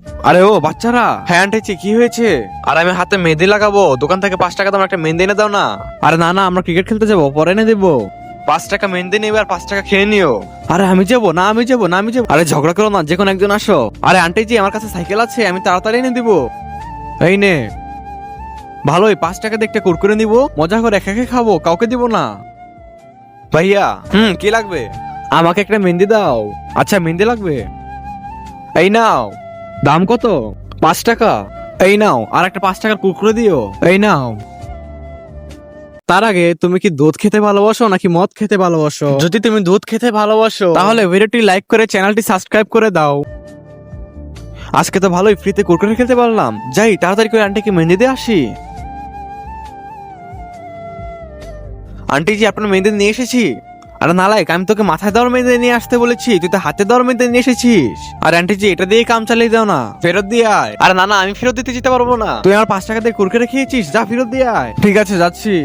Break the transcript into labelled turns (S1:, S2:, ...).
S1: আরে ও বাচ্চারা, হ্যাঁ আন্টিজি কি হয়েছে? আর আমি হাতে মেহেন্দি লাগাবো, দোকান থেকে 5 টাকা দাম একটা মেহেন্দি এনে দাও না। আরে না না, আমরা ক্রিকেট খেলতে যাবো, পরে এনে দেবো। 5 টাকা মেহেন্দি নেবে আর 5 টাকা খেয়ে নিও। আরে আমি যাবো না, আমি যাবো না, আমি যাবো। আরে ঝগড়া করো না, যে কোনো একজন আসো। আরে আন্টিজি আমার কাছে সাইকেল আছে, আমি তাড়াতাড়ি এনে দিব। এই নে, ভালোই 5 টাকা দিয়ে একটা কুরকুরে নিবো, মজা করে একা একা খাবো, কাউকে দিব না। ভাইয়া কি লাগবে? আমাকে একটা মেহেন্দি দাও। আচ্ছা মেহেন্দি লাগবে, এই নাও। দাম কত? 5 টাকা। এই নাও আর একটা 5 টাকার কুরকুরে দিও, এই নাও। তার আগে তুমি কি দুধ খেতে ভালোবাসো নাকি মদ খেতে ভালোবাসো? যদি তুমি দুধ খেতে ভালোবাসো তাহলে ভিডিওটি লাইক করে চ্যানেলটি সাবস্ক্রাইব করে দাও। আজকে তো ভালোই ফ্রিতে কুরকুরে খেতে পারলাম, যাই তাড়াতাড়ি করে আন্টিকে মেহেন্দি দিয়ে আসি। আন্টি জি আপনার মেহেন্দি নিয়ে এসেছি। আরে নালায়ক, আমি তোকে মাথায় দেওয়ার মেহেন্দি নিয়ে আসতে বলেছি, তুই তো হাতে দেওয়ার মেহেন্দি নিয়ে এসেছিস। আর আন্টি জি এটা দিয়ে কাম চালিয়ে দাও না, ফেরত দিয়ে আয়। আরে না না, আমি ফেরত দিতে যেতে পারবো না, তুই আমার 5 টাকা দিয়ে কুরকুরে খেয়েছিস, যা ফেরত দিয়ে আয়। ঠিক আছে যাচ্ছি।